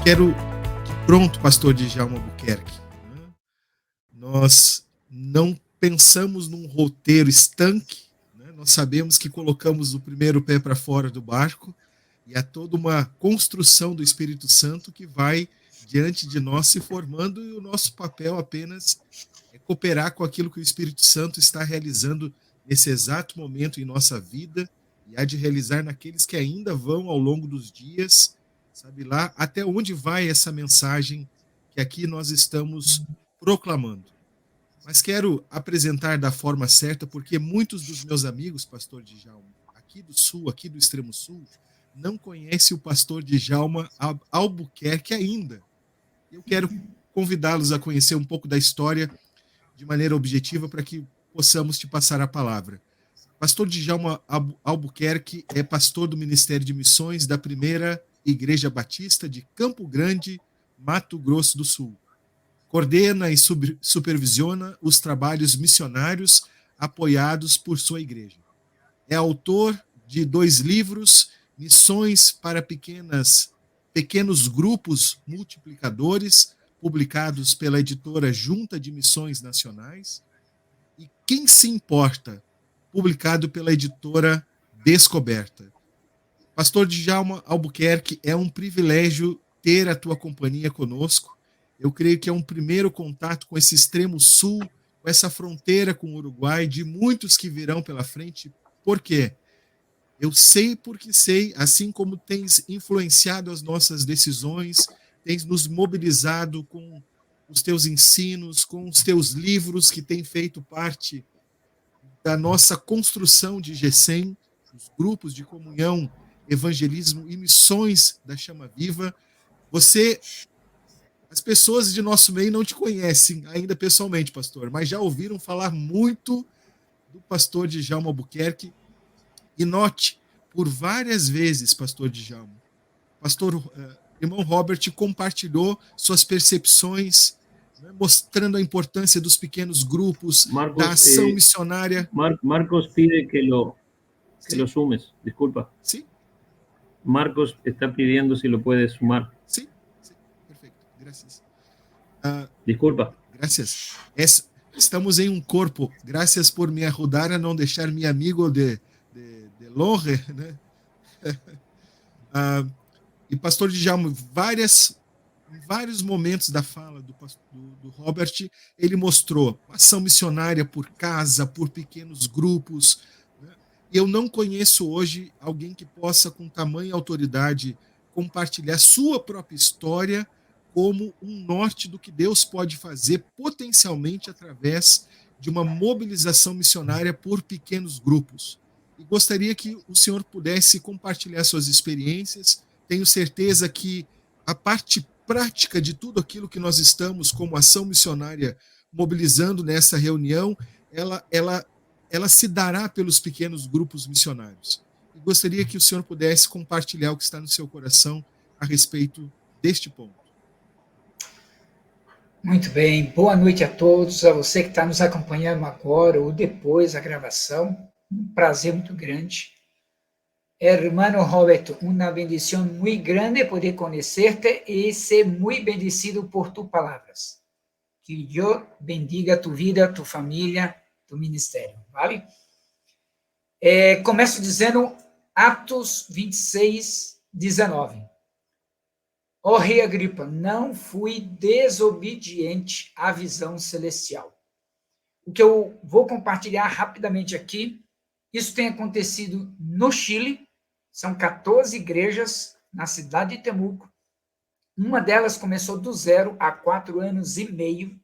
quero que pronto, pastor Djalma Albuquerque, né? Nós não pensamos num roteiro estanque, né? Nós sabemos que colocamos o primeiro pé para fora do barco e há toda uma construção do Espírito Santo que vai diante de nós se formando e o nosso papel apenas é cooperar com aquilo que o Espírito Santo está realizando nesse exato momento em nossa vida e há de realizar naqueles que ainda vão ao longo dos dias, sabe lá, até onde vai essa mensagem que aqui nós estamos proclamando. Mas quero apresentar da forma certa, porque muitos dos meus amigos, pastor Djalma, aqui do Sul, aqui do Extremo Sul, não conhecem o pastor Djalma Albuquerque ainda. Eu quero convidá-los a conhecer um pouco da história de maneira objetiva para que possamos te passar a palavra. Pastor Djalma Albuquerque é pastor do Ministério de Missões da Primeira Igreja Batista de Campo Grande, Mato Grosso do Sul. Coordena e supervisiona os trabalhos missionários apoiados por sua igreja. É autor de 2 livros, Missões para Pequenos Grupos Multiplicadores, publicados pela editora Junta de Missões Nacionais, e Quem se Importa, publicado pela editora Descoberta. Pastor Djalma Albuquerque, é um privilégio ter a tua companhia conosco. Eu creio que é um primeiro contato com esse extremo sul, com essa fronteira com o Uruguai, de muitos que virão pela frente. Por quê? Eu sei porque sei, assim como tens influenciado as nossas decisões, tens nos mobilizado com os teus ensinos, com os teus livros que têm feito parte da nossa construção de GECEM, os grupos de comunhão, evangelismo e missões da Chama Viva. As pessoas de nosso meio não te conhecem ainda pessoalmente, pastor, mas já ouviram falar muito do pastor Djalma Albuquerque. E note, por várias vezes, pastor Djalma, irmão Robert compartilhou suas percepções, né, mostrando a importância dos pequenos grupos, Marcos, da ação missionária. Marcos pide que lo sumes, disculpa. Sí. Marcos está pidiendo si lo puedes sumar. Sí, perfecto, gracias. Disculpa. Gracias. Estamos em um corpo. Graças por me ajudar a não deixar meu amigo de longe, né? E pastor Djalma, em vários momentos da fala do Robert, ele mostrou ação missionária por casa, por pequenos grupos, né? E eu não conheço hoje alguém que possa, com tamanha autoridade, compartilhar sua própria história como um norte do que Deus pode fazer potencialmente através de uma mobilização missionária por pequenos grupos. E gostaria que o senhor pudesse compartilhar suas experiências. Tenho certeza que a parte prática de tudo aquilo que nós estamos como ação missionária mobilizando nessa reunião, ela se dará pelos pequenos grupos missionários. E gostaria que o senhor pudesse compartilhar o que está no seu coração a respeito deste ponto. Muito bem, boa noite a todos, a você que está nos acompanhando agora ou depois da gravação, um prazer muito grande. Hermano Roberto, uma bendição muito grande poder conhecer-te e ser muito bendecido por tus palavras. Que Deus bendiga tu vida, tu família, tu ministério, vale? Começo dizendo Atos 26, 19. Ó rei Agripa, não fui desobediente à visão celestial. O que eu vou compartilhar rapidamente aqui, isso tem acontecido no Chile, são 14 igrejas na cidade de Temuco. Uma delas começou do zero há 4 anos e meio,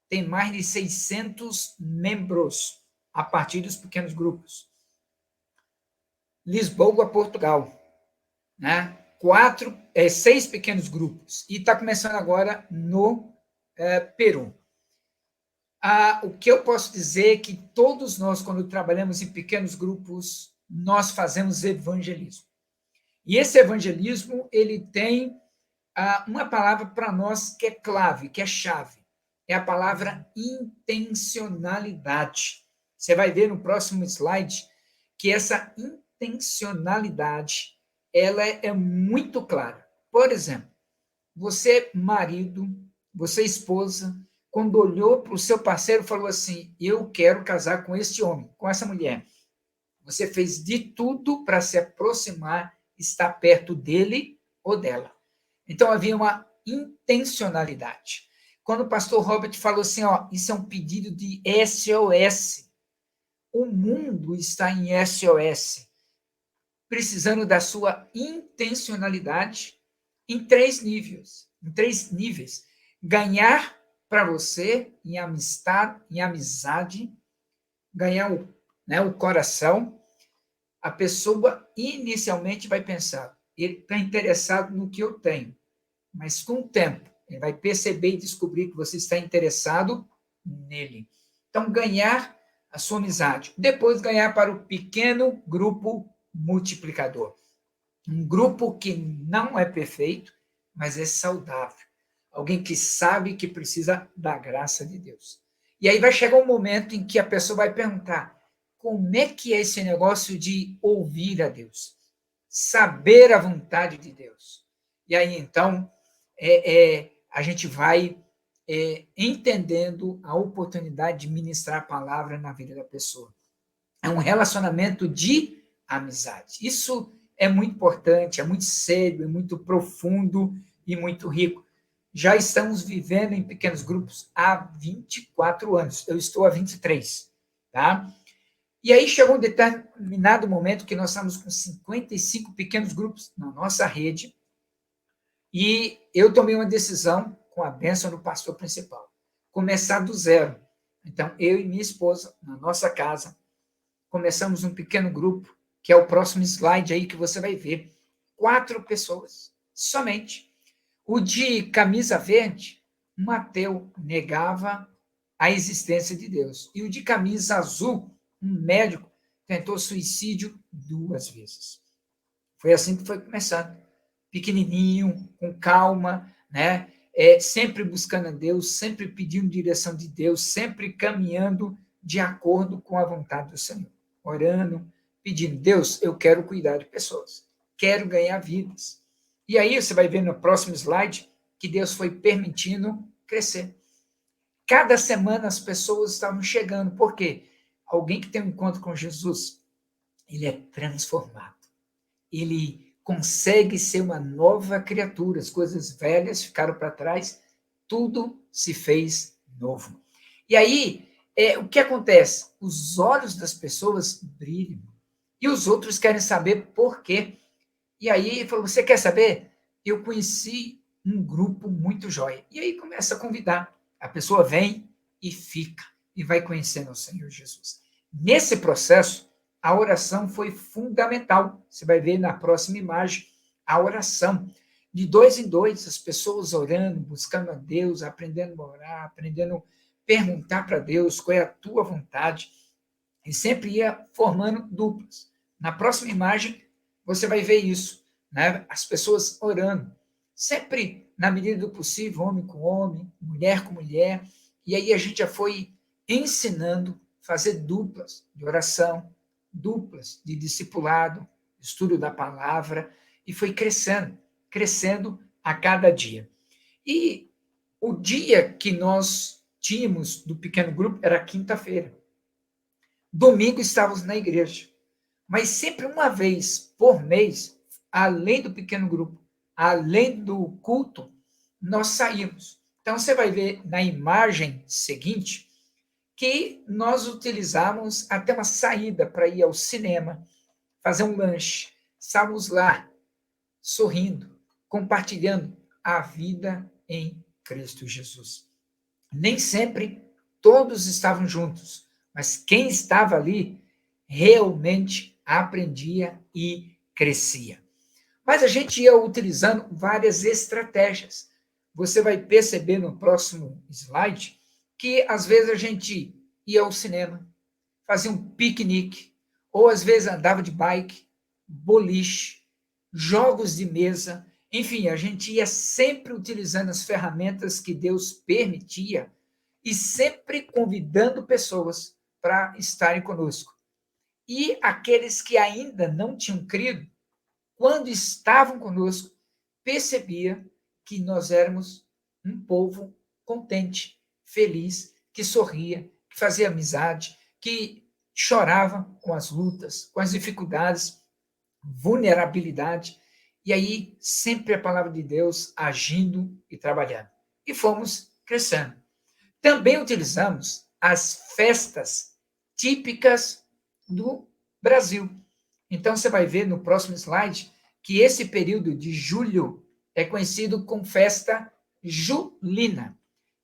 tem mais de 600 membros a partir dos pequenos grupos. Lisboa, Portugal, né? 6 pequenos grupos, e está começando agora no Peru. O que eu posso dizer é que todos nós, quando trabalhamos em pequenos grupos, nós fazemos evangelismo. E esse evangelismo, ele tem uma palavra para nós que é clave, que é chave. É a palavra intencionalidade. Você vai ver no próximo slide que essa intencionalidade ela é muito clara. Por exemplo, você, marido, você, esposa, quando olhou para o seu parceiro, falou assim: eu quero casar com este homem, com essa mulher. Você fez de tudo para se aproximar, estar perto dele ou dela. Então havia uma intencionalidade. Quando o pastor Robert falou assim, ó, isso é um pedido de SOS. O mundo está em SOS, precisando da sua intencionalidade em três níveis. Ganhar para você em amizade, ganhar o coração. A pessoa inicialmente vai pensar, ele está interessado no que eu tenho, mas com o tempo ele vai perceber e descobrir que você está interessado nele. Então, ganhar a sua amizade. Depois, ganhar para o pequeno grupo multiplicador. Um grupo que não é perfeito, mas é saudável. Alguém que sabe que precisa da graça de Deus. E aí vai chegar um momento em que a pessoa vai perguntar: como é que é esse negócio de ouvir a Deus? Saber a vontade de Deus. E aí, então, a gente vai entendendo a oportunidade de ministrar a palavra na vida da pessoa. É um relacionamento de amizade. Isso é muito importante, é muito sério, é muito profundo e muito rico. Já estamos vivendo em pequenos grupos há 24 anos. Eu estou há 23, tá? E aí chegou um determinado momento que nós estamos com 55 pequenos grupos na nossa rede, e eu tomei uma decisão, com a bênção do pastor principal, começar do zero. Então, eu e minha esposa, na nossa casa, começamos um pequeno grupo, que é o próximo slide aí que você vai ver. 4 pessoas, somente. O de camisa verde, um ateu, negava a existência de Deus. E o de camisa azul, um médico, tentou suicídio 2 vezes. Foi assim que foi começando. Pequenininho, com calma, né? Sempre buscando a Deus, sempre pedindo direção de Deus, sempre caminhando de acordo com a vontade do Senhor. Orando, pedindo: Deus, eu quero cuidar de pessoas, quero ganhar vidas. E aí você vai ver no próximo slide que Deus foi permitindo crescer. Cada semana as pessoas estavam chegando. Por quê? Alguém que tem um encontro com Jesus, ele é transformado. Ele consegue ser uma nova criatura. As coisas velhas ficaram para trás, tudo se fez novo. E aí, o que acontece? Os olhos das pessoas brilham. E os outros querem saber por quê. E aí ele falou: você quer saber? Eu conheci um grupo muito jóia. E aí começa a convidar. A pessoa vem e fica, e vai conhecendo o Senhor Jesus. Nesse processo, a oração foi fundamental. Você vai ver na próxima imagem a oração. De 2 em 2, as pessoas orando, buscando a Deus, aprendendo a orar, aprendendo a perguntar para Deus qual é a tua vontade. E sempre ia formando duplas. Na próxima imagem, você vai ver isso, né? As pessoas orando, sempre na medida do possível, homem com homem, mulher com mulher, e aí a gente já foi ensinando a fazer duplas de oração, duplas de discipulado, estudo da palavra, e foi crescendo a cada dia. E o dia que nós tínhamos do pequeno grupo era quinta-feira. Domingo estávamos na igreja. Mas sempre uma vez por mês, além do pequeno grupo, além do culto, nós saímos. Então, você vai ver na imagem seguinte que nós utilizávamos até uma saída para ir ao cinema, fazer um lanche. Estávamos lá, sorrindo, compartilhando a vida em Cristo Jesus. Nem sempre todos estavam juntos, mas quem estava ali realmente aprendia e crescia. Mas a gente ia utilizando várias estratégias. Você vai perceber no próximo slide que às vezes a gente ia ao cinema, fazia um piquenique, ou às vezes andava de bike, boliche, jogos de mesa, enfim, a gente ia sempre utilizando as ferramentas que Deus permitia e sempre convidando pessoas para estarem conosco. E aqueles que ainda não tinham crido, quando estavam conosco, percebia que nós éramos um povo contente, feliz, que sorria, que fazia amizade, que chorava com as lutas, com as dificuldades, vulnerabilidade. E aí, sempre a palavra de Deus agindo e trabalhando. E fomos crescendo. Também utilizamos as festas típicas do Brasil. Então, você vai ver no próximo slide que esse período de julho é conhecido como festa julina.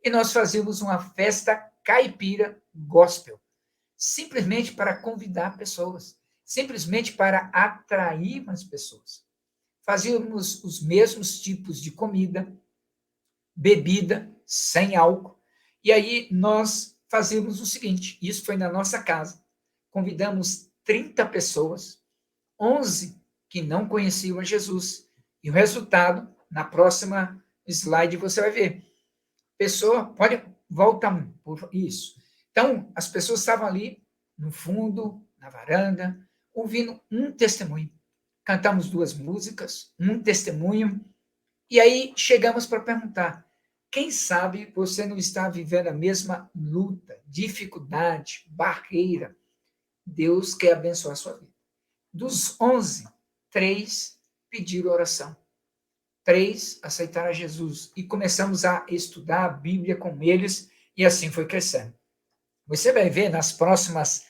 E nós fazíamos uma festa caipira gospel, simplesmente para convidar pessoas, simplesmente para atrair as pessoas. Fazíamos os mesmos tipos de comida, bebida, sem álcool, e aí nós fazíamos o seguinte, isso foi na nossa casa, convidamos 30 pessoas, 11 que não conheciam a Jesus, e o resultado, na próxima slide você vai ver. Pessoa, pode, volta por isso. Então, as pessoas estavam ali, no fundo, na varanda, ouvindo um testemunho. Cantamos 2 músicas, um testemunho, e aí chegamos para perguntar, quem sabe você não está vivendo a mesma luta, dificuldade, barreira? Deus quer abençoar a sua vida. Dos 11, 3 pediram oração. 3 aceitaram a Jesus. E começamos a estudar a Bíblia com eles, e assim foi crescendo. Você vai ver nas próximas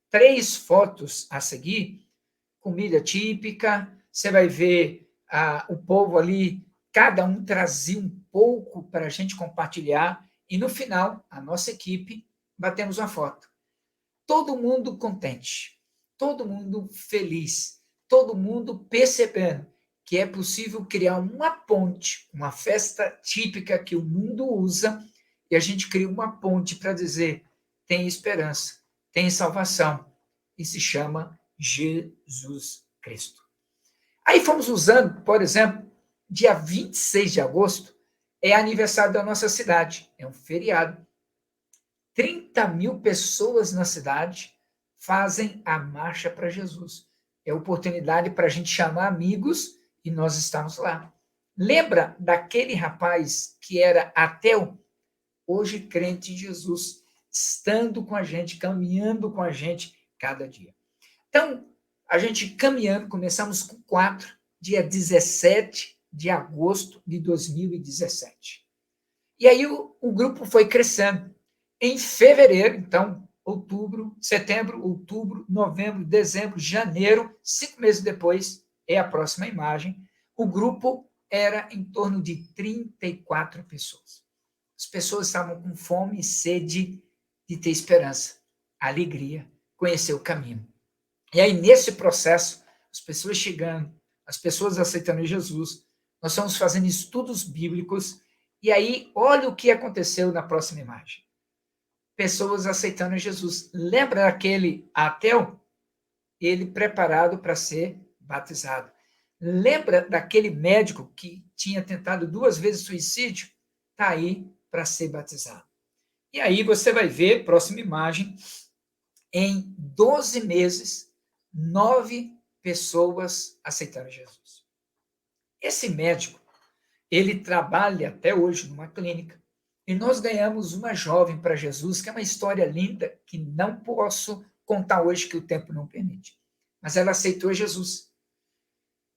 3 fotos a seguir, comida típica, você vai ver o povo ali, cada um trazia um pouco para a gente compartilhar, e no final, a nossa equipe, batemos uma foto. Todo mundo contente, todo mundo feliz, todo mundo percebendo que é possível criar uma ponte, uma festa típica que o mundo usa, e a gente cria uma ponte para dizer, tem esperança, tem salvação, e se chama Jesus Cristo. Aí fomos usando, por exemplo, dia 26 de agosto, é aniversário da nossa cidade, é um feriado. 30.000 pessoas na cidade fazem a marcha para Jesus. É oportunidade para a gente chamar amigos e nós estamos lá. Lembra daquele rapaz que era ateu? Hoje crente em Jesus, estando com a gente, caminhando com a gente cada dia. Então, a gente caminhando, começamos com 4, dia 17 de agosto de 2017. E aí o grupo foi crescendo. Em fevereiro, então, outubro, setembro, outubro, novembro, dezembro, janeiro, 5 meses depois, é a próxima imagem, o grupo era em torno de 34 pessoas. As pessoas estavam com fome e sede de ter esperança, alegria, conhecer o caminho. E aí, nesse processo, as pessoas chegando, as pessoas aceitando Jesus, nós estamos fazendo estudos bíblicos, e aí, olha o que aconteceu na próxima imagem. Pessoas aceitando Jesus. Lembra daquele ateu? Ele preparado para ser batizado. Lembra daquele médico que tinha tentado 2 vezes suicídio? Está aí para ser batizado. E aí você vai ver, próxima imagem, em 12 meses, 9 pessoas aceitaram Jesus. Esse médico, ele trabalha até hoje numa clínica, e nós ganhamos uma jovem para Jesus, que é uma história linda, que não posso contar hoje, que o tempo não permite. Mas ela aceitou Jesus.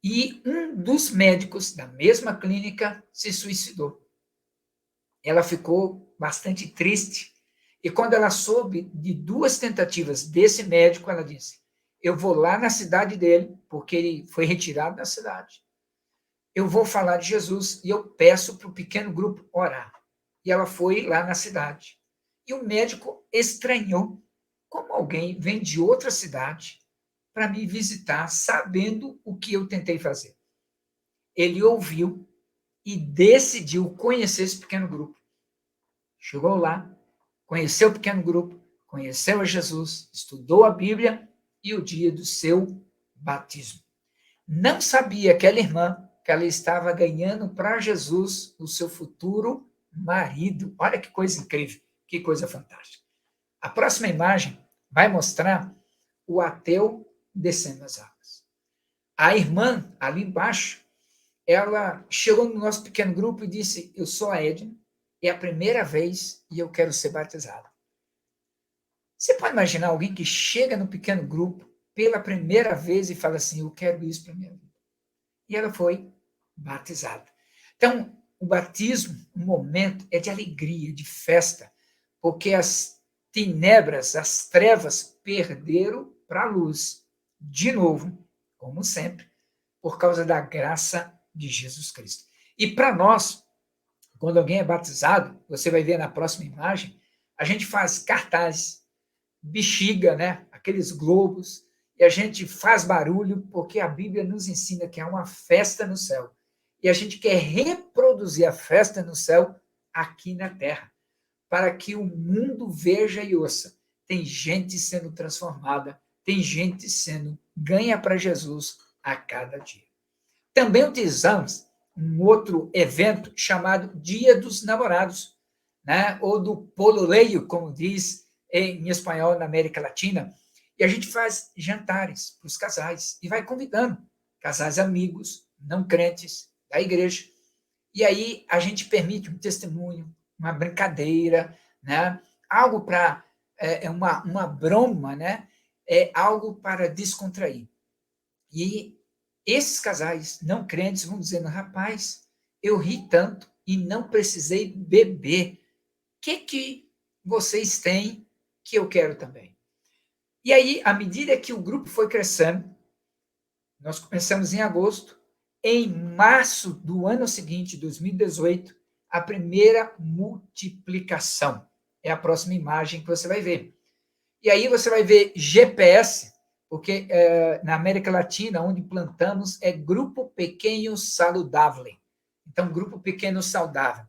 E um dos médicos da mesma clínica se suicidou. Ela ficou bastante triste, e quando ela soube de 2 tentativas desse médico, ela disse, eu vou lá na cidade dele, porque ele foi retirado da cidade. Eu vou falar de Jesus e eu peço para o pequeno grupo orar. E ela foi lá na cidade. E o médico estranhou como alguém vem de outra cidade para me visitar, sabendo o que eu tentei fazer. Ele ouviu e decidiu conhecer esse pequeno grupo. Chegou lá, conheceu o pequeno grupo, conheceu a Jesus, estudou a Bíblia e o dia do seu batismo. Não sabia aquela irmã que ela estava ganhando para Jesus o seu futuro marido. Olha que coisa incrível, que coisa fantástica. A próxima imagem vai mostrar o ateu descendo as águas. A irmã, ali embaixo, ela chegou no nosso pequeno grupo e disse: eu sou a Edna, é a primeira vez e eu quero ser batizada. Você pode imaginar alguém que chega no pequeno grupo pela primeira vez e fala assim: eu quero isso para a minha vida. E ela foi batizada. Então, o batismo, um momento, é de alegria, de festa, porque as tenebras, as trevas perderam para a luz, de novo, como sempre, por causa da graça de Jesus Cristo. E para nós, quando alguém é batizado, você vai ver na próxima imagem, a gente faz cartazes, bexiga, né? Aqueles globos, e a gente faz barulho porque a Bíblia nos ensina que há uma festa no céu. E a gente quer reproduzir a festa no céu aqui na terra, para que o mundo veja e ouça. Tem gente sendo transformada, tem gente sendo ganha para Jesus a cada dia. Também utilizamos um outro evento chamado Dia dos Namorados, né? Ou do pololeio, como diz em espanhol na América Latina, e a gente faz jantares para os casais e vai convidando casais amigos, não crentes, da igreja, e aí a gente permite um testemunho, uma brincadeira, né? Algo para uma broma, né? É algo para descontrair. E esses casais não crentes vão dizendo: rapaz, eu ri tanto e não precisei beber. O que vocês têm que eu quero também? E aí, à medida que o grupo foi crescendo, nós começamos em agosto, em março do ano seguinte, 2018, a primeira multiplicação. É a próxima imagem que você vai ver. E aí você vai ver GPS, porque na América Latina, onde plantamos, é Grupo Pequeno Saudável. Então, Grupo Pequeno Saudável.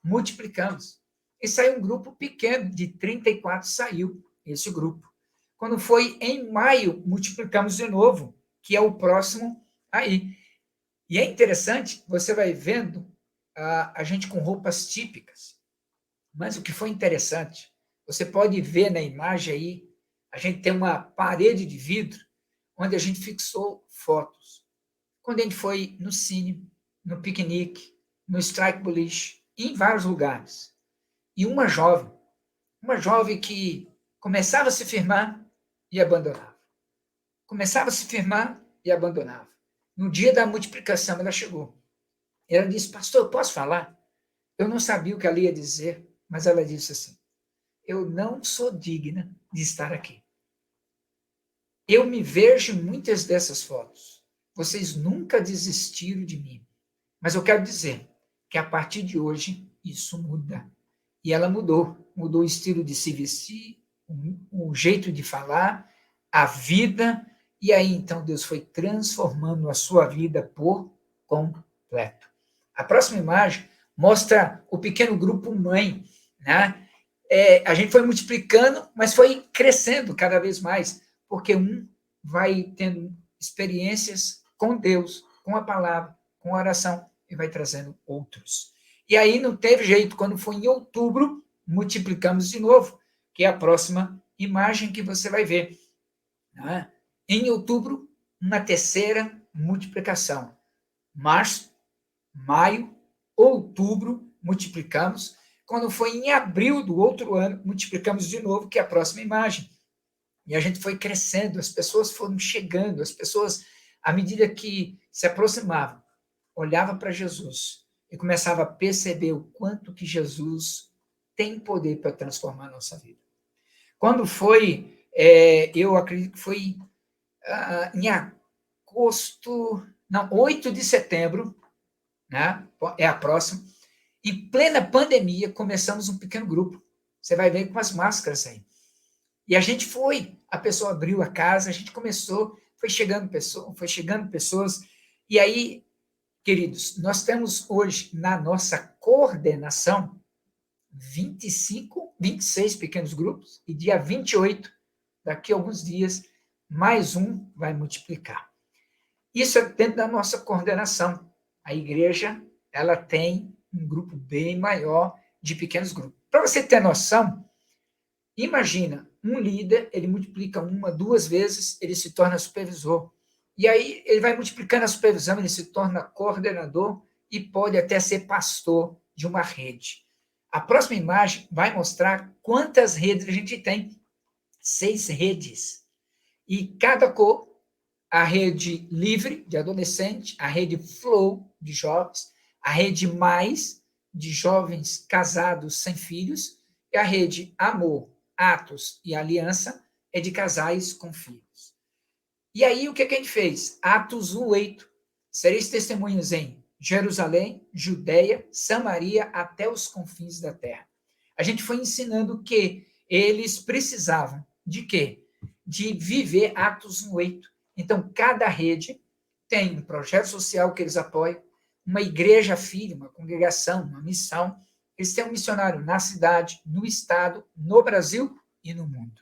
Multiplicamos. E saiu um grupo pequeno, de 34 saiu esse grupo. Quando foi em maio, multiplicamos de novo, que é o próximo aí. E é interessante, você vai vendo a gente com roupas típicas. Mas o que foi interessante, você pode ver na imagem aí, a gente tem uma parede de vidro onde a gente fixou fotos. Quando a gente foi no cine, no piquenique, no strike boliche, em vários lugares. E uma jovem que começava a se firmar e abandonava. Começava a se firmar e abandonava. No dia da multiplicação, ela chegou. Ela disse: pastor, eu posso falar? Eu não sabia o que ela ia dizer, mas ela disse assim: eu não sou digna de estar aqui. Eu me vejo em muitas dessas fotos. Vocês nunca desistiram de mim. Mas eu quero dizer que a partir de hoje, isso muda. E ela mudou. Mudou o estilo de se vestir, o jeito de falar, a vida. E aí, então, Deus foi transformando a sua vida por completo. A próxima imagem mostra o pequeno grupo mãe, né? A gente foi multiplicando, mas foi crescendo cada vez mais, porque um vai tendo experiências com Deus, com a palavra, com a oração, e vai trazendo outros. E aí não teve jeito, quando foi em outubro, multiplicamos de novo, que é a próxima imagem que você vai ver. Né? Em outubro, uma terceira multiplicação. Março, maio, outubro, multiplicamos. Quando foi em abril do outro ano, multiplicamos de novo, que é a próxima imagem. E a gente foi crescendo, as pessoas foram chegando, as pessoas, à medida que se aproximavam, olhavam para Jesus e começavam a perceber o quanto que Jesus tem poder para transformar a nossa vida. Quando foi, eu acredito que foi em agosto, não, 8 de setembro, né? É a próxima. Em plena pandemia, começamos um pequeno grupo. Você vai ver com as máscaras aí. E a gente foi, a pessoa abriu a casa, a gente começou, foi chegando pessoas. E aí, queridos, nós temos hoje na nossa coordenação 26 pequenos grupos, e dia 28, daqui a alguns dias, mais um vai multiplicar. Isso é dentro da nossa coordenação. A igreja, ela tem um grupo bem maior de pequenos grupos. Para você ter noção, imagina, um líder, ele multiplica 1, 2 vezes, ele se torna supervisor. E aí ele vai multiplicando a supervisão, ele se torna coordenador e pode até ser pastor de uma rede. A próxima imagem vai mostrar quantas redes a gente tem. 6 redes. E cada cor, a rede livre, de adolescente, a rede flow, de jovens, a rede mais, de jovens casados sem filhos, e a rede amor, atos e aliança, é de casais com filhos. E aí, o que a gente fez? Atos 1:8. Sereis testemunhas em Jerusalém, Judeia, Samaria, até os confins da terra. A gente foi ensinando que eles precisavam de quê? De viver Atos 1:8. Então, cada rede tem um projeto social que eles apoiam, uma igreja filha, uma congregação, uma missão. Eles têm um missionário na cidade, no estado, no Brasil e no mundo.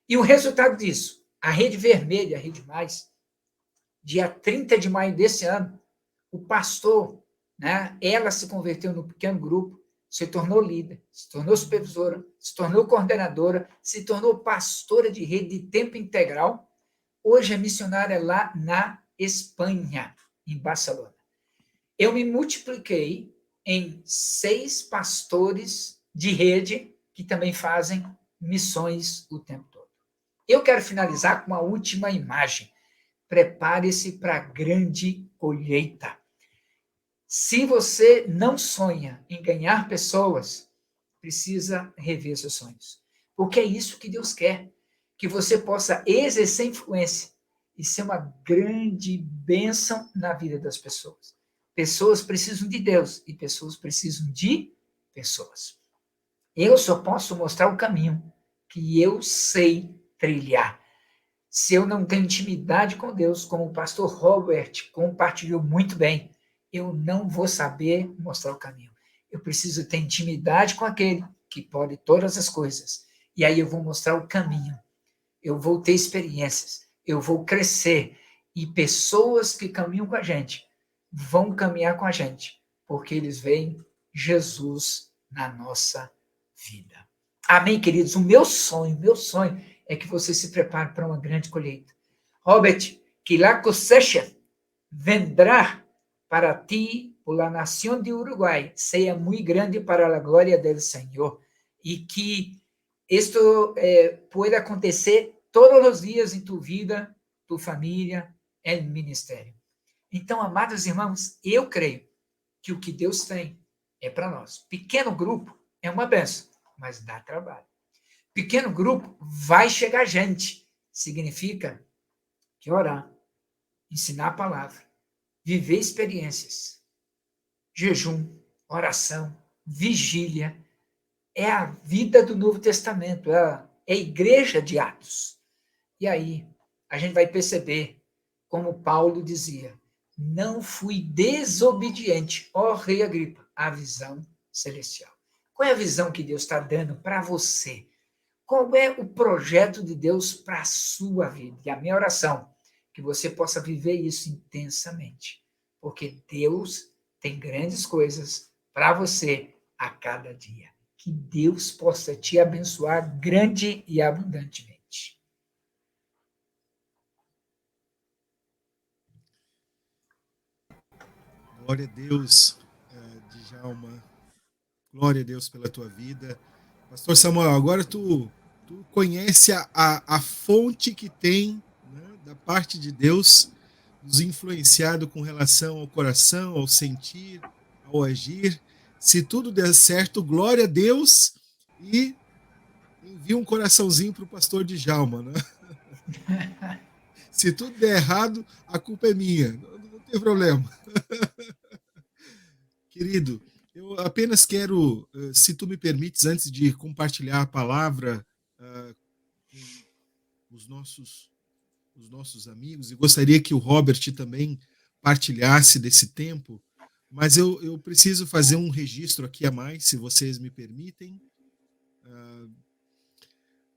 E o resultado disso, a Rede Vermelha, a Rede Mais, dia 30 de maio desse ano, o pastor, né, ela se converteu no pequeno grupo, se tornou líder, se tornou supervisora, se tornou coordenadora, se tornou pastora de rede de tempo integral. Hoje é missionária lá na Espanha, em Barcelona. Eu me multipliquei em 6 pastores de rede que também fazem missões o tempo todo. Eu quero finalizar com uma última imagem. Prepare-se para a grande colheita. Se você não sonha em ganhar pessoas, precisa rever seus sonhos. Porque é isso que Deus quer, que você possa exercer influência e ser uma grande bênção na vida das pessoas. Pessoas precisam de Deus e pessoas precisam de pessoas. Eu só posso mostrar o caminho que eu sei trilhar. Se eu não tenho intimidade com Deus, como o pastor Robert compartilhou muito bem, eu não vou saber mostrar o caminho. Eu preciso ter intimidade com aquele que pode todas as coisas. E aí eu vou mostrar o caminho. Eu vou ter experiências. Eu vou crescer. E pessoas que caminham com a gente vão caminhar com a gente, porque eles veem Jesus na nossa vida. Amém, queridos? O meu sonho é que você se prepare para uma grande colheita. Robert, que la cosecha vendrá para ti por la nación de Uruguay sea muy grande para la gloria del Señor y que esto pueda acontecer todos os dias em tu vida, tu família, em ministério. Então, amados irmãos, eu creio que o que Deus tem é para nós. Pequeno grupo é uma benção, mas dá trabalho. Pequeno grupo vai chegar gente. Significa que orar, ensinar a palavra, viver experiências, jejum, oração, vigília, é a vida do Novo Testamento, é a igreja de Atos. E aí, a gente vai perceber, como Paulo dizia, não fui desobediente, ó rei Agripa, à visão celestial. Qual é a visão que Deus está dando para você? Qual é o projeto de Deus para a sua vida? E a minha oração, que você possa viver isso intensamente, porque Deus tem grandes coisas para você a cada dia. Que Deus possa te abençoar grande e abundantemente. Glória a Deus, Djalma. Glória a Deus pela tua vida. Pastor Samuel, agora tu conhece a fonte que tem, né, da parte de Deus nos influenciado com relação ao coração, ao sentir, ao agir. Se tudo der certo, glória a Deus, e envia um coraçãozinho para o pastor Djalma, né? Se tudo der errado, a culpa é minha. Não tem problema. Querido, eu apenas quero, se tu me permites, antes de compartilhar a palavra com os nossos amigos, e gostaria que o Robert também partilhasse desse tempo, mas eu preciso fazer um registro aqui a mais, se vocês me permitem.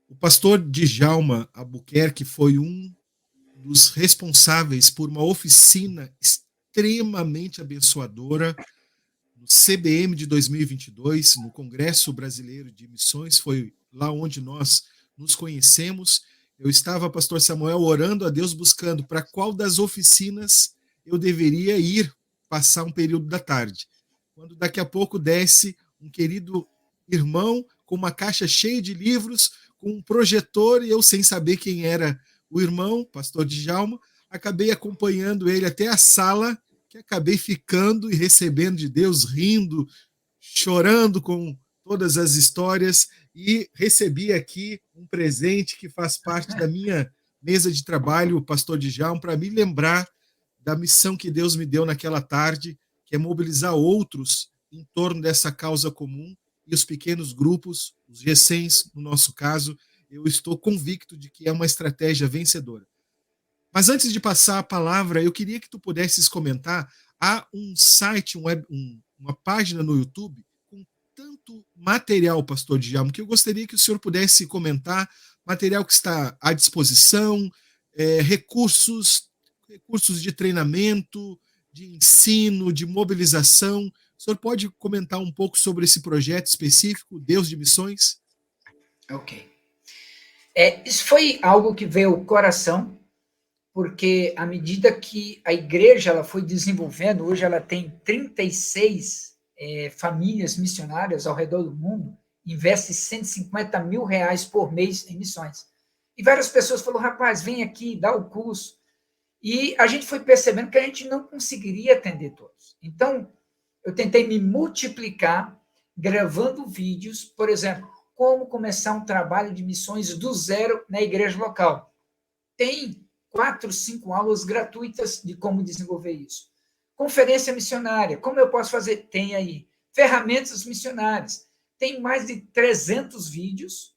O pastor Djalma Albuquerque foi um dos responsáveis por uma oficina extremamente abençoadora no CBM de 2022, no Congresso Brasileiro de Missões. Foi lá onde nós nos conhecemos. eu estava, pastor Samuel, orando a Deus, buscando para qual das oficinas eu deveria ir passar um período da tarde. Quando daqui a pouco desce um querido irmão com uma caixa cheia de livros, com um projetor, e eu, sem saber quem era o irmão, pastor Djalma, acabei acompanhando ele até a sala, que acabei ficando e recebendo de Deus, rindo, chorando com todas as histórias, e recebi aqui um presente que faz parte da minha mesa de trabalho, o pastor Djalma, para me lembrar da missão que Deus me deu naquela tarde, que é mobilizar outros em torno dessa causa comum, e os pequenos grupos, os recens, no nosso caso, eu estou convicto de que é uma estratégia vencedora. Mas antes de passar a palavra, eu queria que tu pudesses comentar. Há um site, uma página no YouTube com tanto material, pastor Djalma, que eu gostaria que o senhor pudesse comentar, material que está à disposição, recursos de treinamento, de ensino, de mobilização. O senhor pode comentar um pouco sobre esse projeto específico, Deus de Missões? Ok. Isso foi algo que veio ao coração, porque à medida que a igreja ela foi desenvolvendo, hoje ela tem 36 famílias missionárias ao redor do mundo, investe R$150 mil por mês em missões. E várias pessoas falaram, rapaz, vem aqui, dá o curso. E a gente foi percebendo que a gente não conseguiria atender todos. Então, eu tentei me multiplicar, gravando vídeos, por exemplo, como começar um trabalho de missões do zero na igreja local. Tem 4, 5 aulas gratuitas de como desenvolver isso. Conferência missionária, como eu posso fazer? Tem aí. Ferramentas missionárias. Tem mais de 300 vídeos,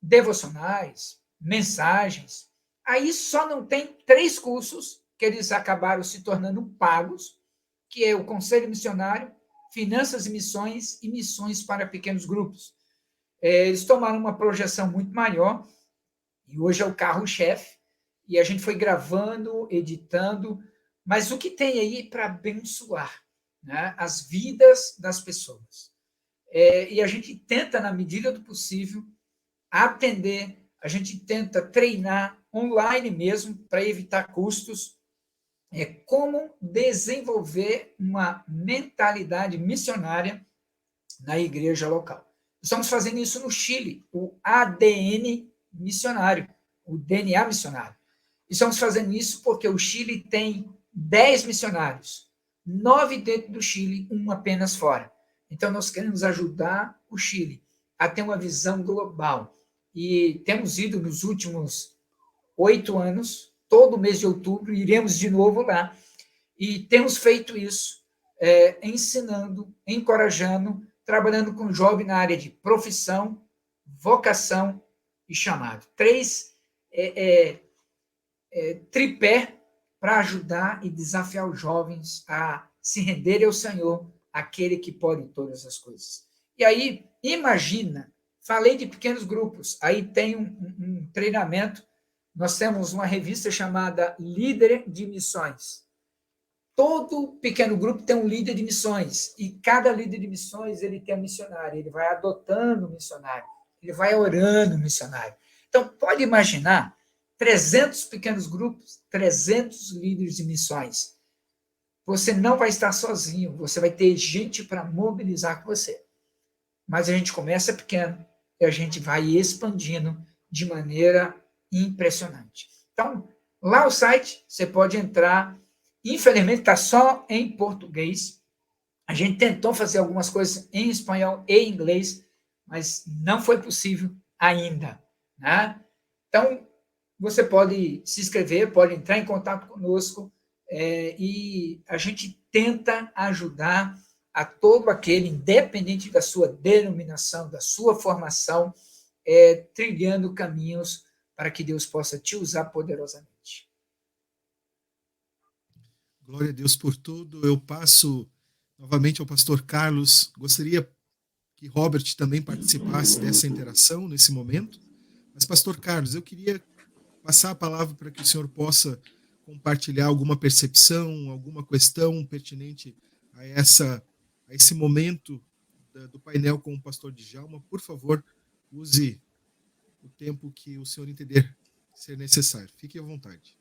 devocionais, mensagens. Aí só não tem 3 cursos que eles acabaram se tornando pagos, que é o Conselho Missionário, Finanças e Missões para Pequenos Grupos. Eles tomaram uma projeção muito maior, e hoje é o carro-chefe, e a gente foi gravando, editando, mas o que tem aí para abençoar, né, as vidas das pessoas. E a gente tenta, na medida do possível, atender, a gente tenta treinar online mesmo, para evitar custos, como desenvolver uma mentalidade missionária na igreja local. Estamos fazendo isso no Chile, o ADN missionário, o DNA missionário. Estamos fazendo isso porque o Chile tem 10 missionários, 9 dentro do Chile, 1 apenas fora. Então, nós queremos ajudar o Chile a ter uma visão global. E temos ido nos últimos 8 anos, todo mês de outubro, iremos de novo lá. E temos feito isso, ensinando, encorajando, trabalhando com jovem na área de profissão, vocação e chamado. 3 tripé para ajudar e desafiar os jovens a se renderem ao Senhor, aquele que pode todas as coisas. E aí, imagina, falei de pequenos grupos, aí tem um treinamento, nós temos uma revista chamada Líder de Missões. Todo pequeno grupo tem um líder de missões, e cada líder de missões ele tem um missionário, ele vai adotando um missionário, ele vai orando um missionário. Então, pode imaginar 300 pequenos grupos, 300 líderes de missões. Você não vai estar sozinho, você vai ter gente para mobilizar com você. Mas a gente começa pequeno e a gente vai expandindo de maneira impressionante. Então, lá o site, você pode entrar. Infelizmente, está só em português. A gente tentou fazer algumas coisas em espanhol e inglês, mas não foi possível ainda, né? Então, você pode se inscrever, pode entrar em contato conosco, e a gente tenta ajudar a todo aquele, independente da sua denominação, da sua formação, trilhando caminhos para que Deus possa te usar poderosamente. Glória a Deus por tudo. Eu passo novamente ao pastor Carlos. Gostaria que Robert também participasse dessa interação nesse momento. Mas, pastor Carlos, eu queria passar a palavra para que o senhor possa compartilhar alguma percepção, alguma questão pertinente a esse momento do painel com o pastor Djalma. Por favor, use o tempo que o senhor entender ser necessário. Fique à vontade.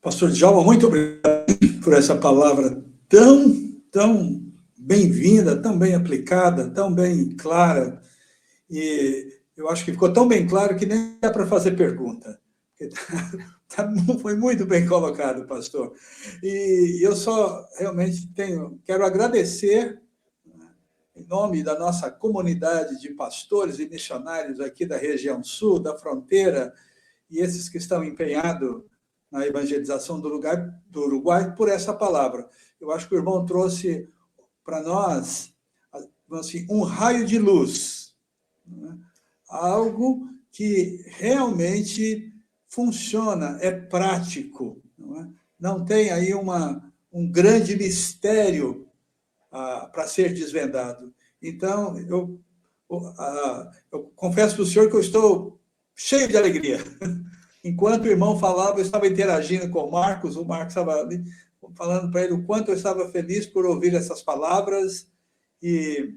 Pastor Djalma, muito obrigado por essa palavra tão bem-vinda, tão bem aplicada, tão bem clara. E eu acho que ficou tão bem claro que nem dá para fazer pergunta. Foi muito bem colocado, pastor. E eu só realmente quero agradecer, em nome da nossa comunidade de pastores e missionários aqui da região sul, da fronteira, e esses que estão empenhados na evangelização do Uruguai, por essa palavra. Eu acho que o irmão trouxe para nós assim, um raio de luz, né? Algo que realmente funciona, é prático, não tem aí um grande mistério para ser desvendado. Então, eu confesso para o senhor que eu estou cheio de alegria. Enquanto o irmão falava, eu estava interagindo com o Marcos estava ali, falando para ele o quanto eu estava feliz por ouvir essas palavras, e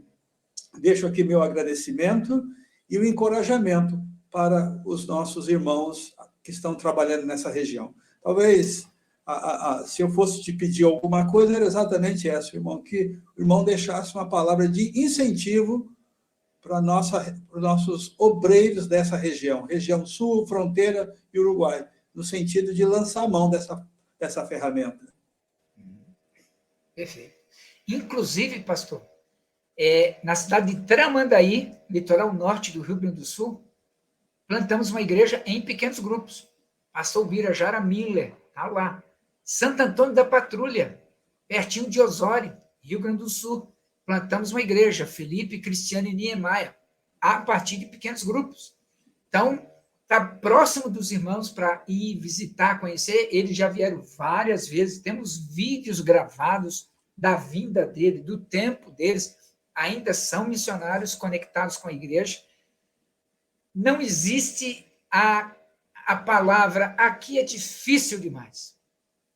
deixo aqui meu agradecimento e o encorajamento para os nossos irmãos que estão trabalhando nessa região. Talvez, se eu fosse te pedir alguma coisa, era exatamente essa, irmão, que o irmão deixasse uma palavra de incentivo para os nossos obreiros dessa região sul, fronteira e Uruguai, no sentido de lançar a mão dessa ferramenta. Perfeito. Inclusive, pastor, na cidade de Tramandaí, litoral norte do Rio Grande do Sul, plantamos uma igreja em pequenos grupos. Pastor Birajara Miller, está lá. Santo Antônio da Patrulha, pertinho de Osório, Rio Grande do Sul. Plantamos uma igreja, Felipe, Cristiano e Niemeyer, a partir de pequenos grupos. Então, está próximo dos irmãos para ir visitar, conhecer. Eles já vieram várias vezes, temos vídeos gravados da vinda dele, do tempo deles, ainda são missionários conectados com a igreja. Não existe a palavra, aqui é difícil demais.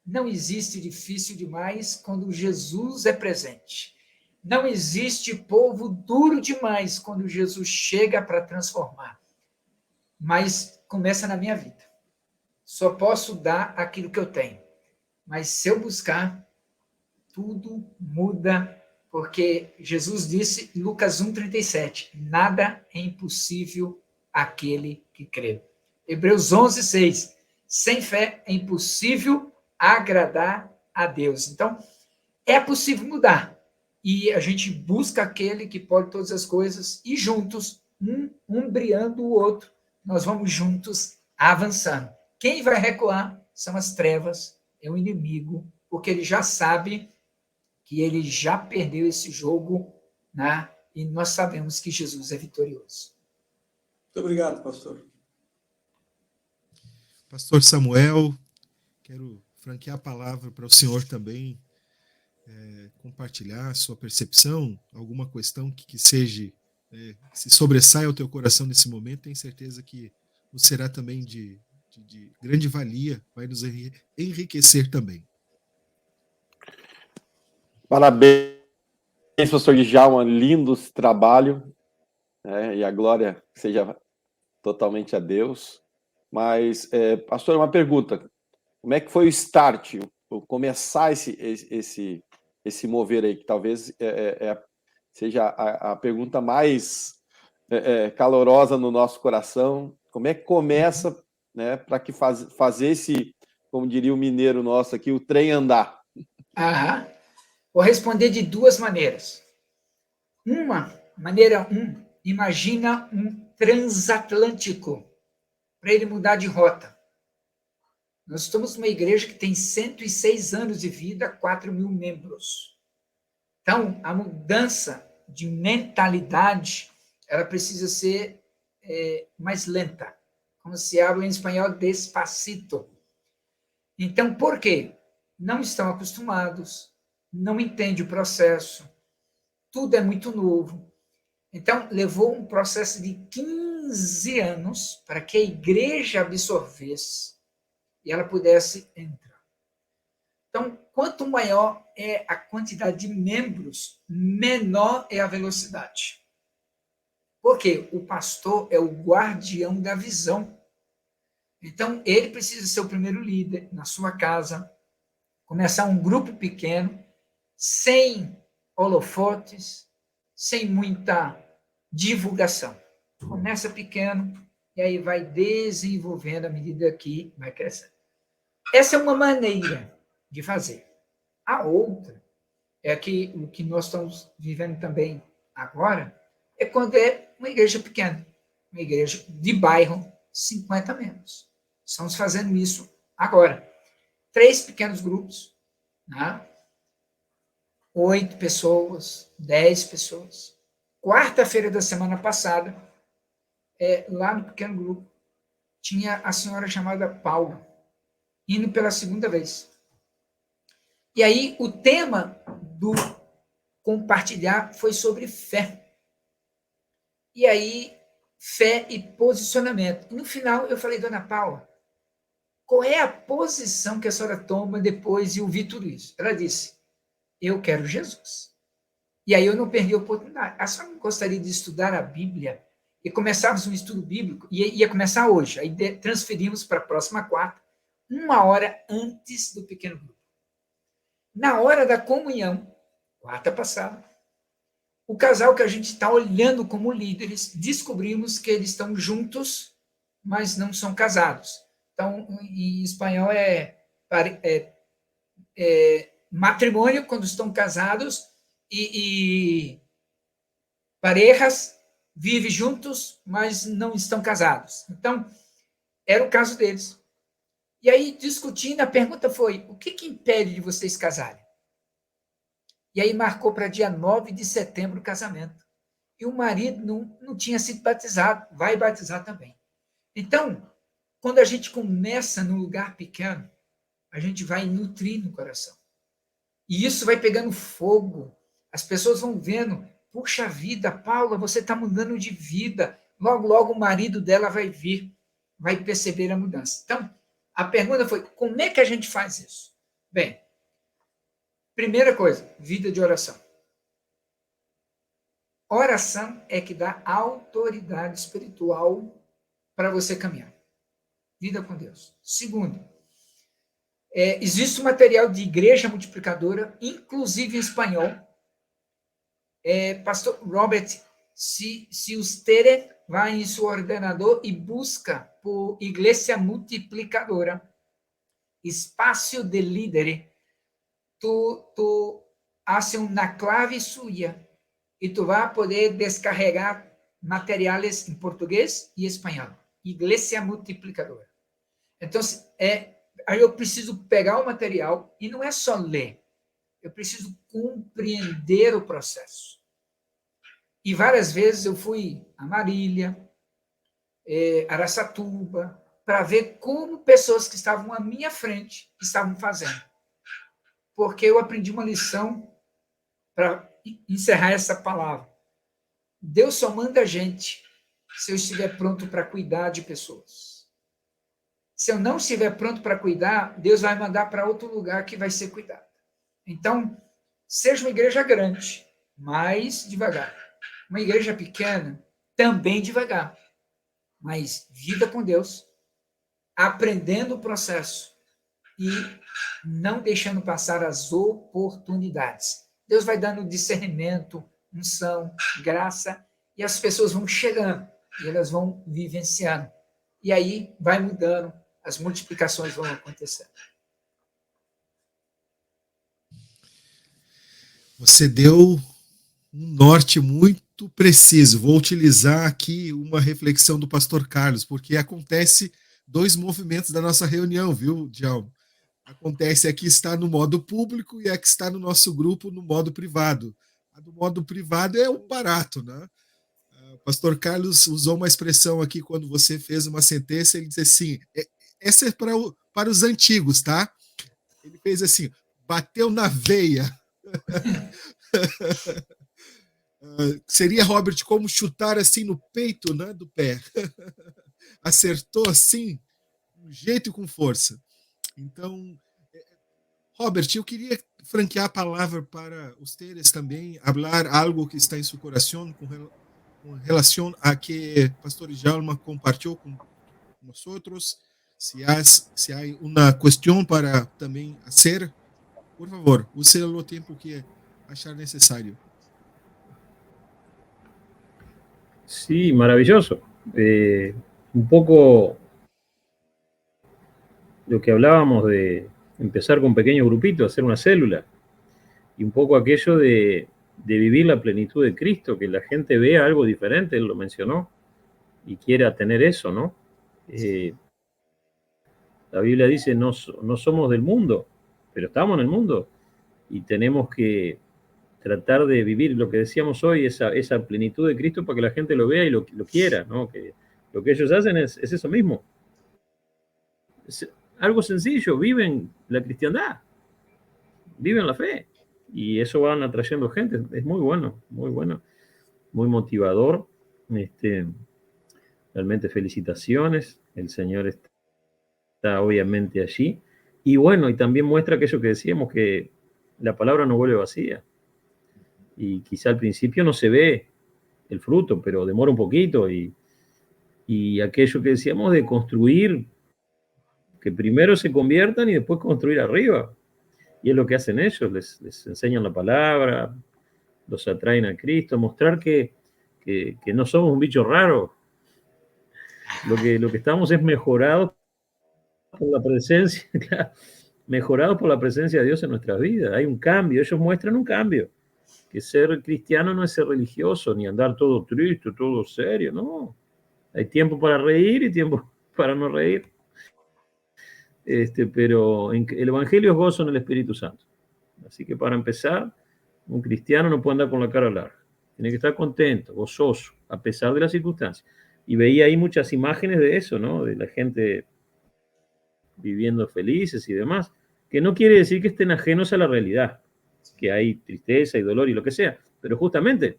Não existe difícil demais quando Jesus é presente. Não existe povo duro demais quando Jesus chega para transformar. Mas começa na minha vida. Só posso dar aquilo que eu tenho. Mas se eu buscar, tudo muda, porque Jesus disse em Lucas 1,37, nada é impossível àquele que crê. Hebreus 11,6, sem fé é impossível agradar a Deus. Então, é possível mudar. E a gente busca aquele que pode todas as coisas, e juntos, um umbriando o outro, nós vamos juntos avançando. Quem vai recuar são as trevas, é o inimigo, porque ele já sabe que ele já perdeu esse jogo, né? E nós sabemos que Jesus é vitorioso. Muito obrigado, pastor. Pastor Samuel, quero franquear a palavra para o senhor também, compartilhar a sua percepção, alguma questão que seja, se sobressaia ao teu coração nesse momento, tenho certeza que nos será também de grande valia, vai nos enriquecer também. Parabéns, pastor Djalma, lindo trabalho, e a glória seja totalmente a Deus. Mas, pastor, uma pergunta, como é que foi o start, começar esse mover aí, que talvez seja a pergunta mais calorosa no nosso coração, como é que começa, né, para que fazer esse, como diria o mineiro nosso aqui, o trem andar? Aham. Vou responder de duas maneiras. Maneira 1, imagina um transatlântico, para ele mudar de rota. Nós estamos numa igreja que tem 106 anos de vida, 4.000 membros. Então, a mudança de mentalidade, ela precisa ser mais lenta. Como se habla em espanhol, despacito. Então, por quê? Não estão acostumados, não entendem o processo, tudo é muito novo. Então, levou um processo de 15 anos para que a igreja absorvesse e ela pudesse entrar. Então, quanto maior é a quantidade de membros, menor é a velocidade. Porque o pastor é o guardião da visão. Então, ele precisa ser o primeiro líder na sua casa, começar um grupo pequeno, sem holofotes, sem muita divulgação. Começa pequeno e aí vai desenvolvendo à medida que vai crescendo. Essa é uma maneira de fazer. A outra é que o que nós estamos vivendo também agora é quando é uma igreja pequena, uma igreja de bairro, 50 membros. Estamos fazendo isso agora. 3 pequenos grupos, né? 8 pessoas, 10 pessoas. Quarta-feira da semana passada, lá no pequeno grupo, tinha a senhora chamada Paula, indo pela segunda vez. E aí, o tema do compartilhar foi sobre fé. E aí, fé e posicionamento. E no final, eu falei, dona Paula, qual é a posição que a senhora toma depois de ouvir tudo isso? Ela disse, eu quero Jesus. E aí eu não perdi a oportunidade. A senhora não gostaria de estudar a Bíblia e começarmos um estudo bíblico? Ia começar hoje. Aí transferimos para a próxima quarta, 1 hora antes do pequeno grupo. Na hora da comunhão, quarta passada, o casal que a gente está olhando como líderes, descobrimos que eles estão juntos, mas não são casados. Então, em espanhol matrimônio, quando estão casados, e parejas vivem juntos, mas não estão casados. Então, era o caso deles. E aí, discutindo, a pergunta foi, o que impede de vocês casarem? E aí marcou para dia 9 de setembro o casamento. E o marido não tinha sido batizado, vai batizar também. Então, quando a gente começa num lugar pequeno, a gente vai nutrir no coração. E isso vai pegando fogo. As pessoas vão vendo, puxa vida, Paula, você está mudando de vida. Logo, logo o marido dela vai vir, vai perceber a mudança. Então, a pergunta foi, como é que a gente faz isso? Bem, primeira coisa, vida de oração. Oração é que dá autoridade espiritual para você caminhar. Vida com Deus. Segundo, existe um material de igreja multiplicadora, inclusive em espanhol. Pastor Robert, se usted vai em seu ordenador e busca por Igreja Multiplicadora, espaço de líder, tu haces uma clave sua e tu vai poder descarregar materiais em português e espanhol. Igreja Multiplicadora. Então, aí eu preciso pegar o material e não é só ler. Eu preciso compreender o processo. E várias vezes eu fui a Marília, Araçatuba, para ver como pessoas que estavam à minha frente estavam fazendo. Porque eu aprendi uma lição para encerrar essa palavra. Deus só manda a gente se eu estiver pronto para cuidar de pessoas. Se eu não estiver pronto para cuidar, Deus vai mandar para outro lugar que vai ser cuidado. Então, seja uma igreja grande, mais devagar. Uma igreja pequena, também devagar. Mas vida com Deus, aprendendo o processo e não deixando passar as oportunidades. Deus vai dando discernimento, unção, graça, e as pessoas vão chegando, e elas vão vivenciando. E aí vai mudando, as multiplicações vão acontecendo. Você deu um norte muito preciso. Vou utilizar aqui uma reflexão do pastor Carlos, porque acontece 2 movimentos da nossa reunião, viu, Djalma? Acontece a que está no modo público e a que está no nosso grupo no modo privado. A do modo privado é um barato, né? O pastor Carlos usou uma expressão aqui quando você fez uma sentença, ele disse assim, essa é para os antigos, tá? Ele fez assim, bateu na veia. Seria, Robert, como chutar assim no peito, né, do pé. Acertou assim, com jeito e com força. Então, Robert, eu queria franquear a palavra para vocês também, falar algo que está em seu coração com relação a que pastor Djalma compartilhou com nós outros. se há uma questão para também fazer, por favor, use o tempo que achar necessário. Sí, maravilloso. Un poco lo que hablábamos de empezar con pequeños grupitos, hacer una célula, y un poco aquello de vivir la plenitud de Cristo, que la gente vea algo diferente, él lo mencionó, y quiera tener eso, ¿no? La Biblia dice, no somos del mundo, pero estamos en el mundo, y tenemos que tratar de vivir lo que decíamos hoy, esa plenitud de Cristo para que la gente lo vea y lo quiera, ¿no? Que lo que ellos hacen es eso mismo. Es algo sencillo, viven la cristiandad, viven la fe, y eso van atrayendo gente. Es muy bueno, muy motivador. Realmente felicitaciones, el Señor está obviamente allí. Y bueno, y también muestra aquello que decíamos, que la palabra no vuelve vacía. Y quizá al principio no se ve el fruto, pero demora un poquito. Y aquello que decíamos de construir, que primero se conviertan y después construir arriba. Y es lo que hacen ellos, les enseñan la palabra, los atraen a Cristo, mostrar que no somos un bicho raro. Lo que estamos es mejorados por la presencia, mejorados por la presencia de Dios en nuestras vidas. Hay un cambio, ellos muestran un cambio. Que ser cristiano no es ser religioso, ni andar todo triste, todo serio, no. Hay tiempo para reír y tiempo para no reír. Pero el Evangelio es gozo en el Espíritu Santo. Así que para empezar, un cristiano no puede andar con la cara larga. Tiene que estar contento, gozoso, a pesar de las circunstancias. Y veía ahí muchas imágenes de eso, ¿no? De la gente viviendo felices y demás, que no quiere decir que estén ajenos a la realidad, que hay tristeza y dolor y lo que sea, pero justamente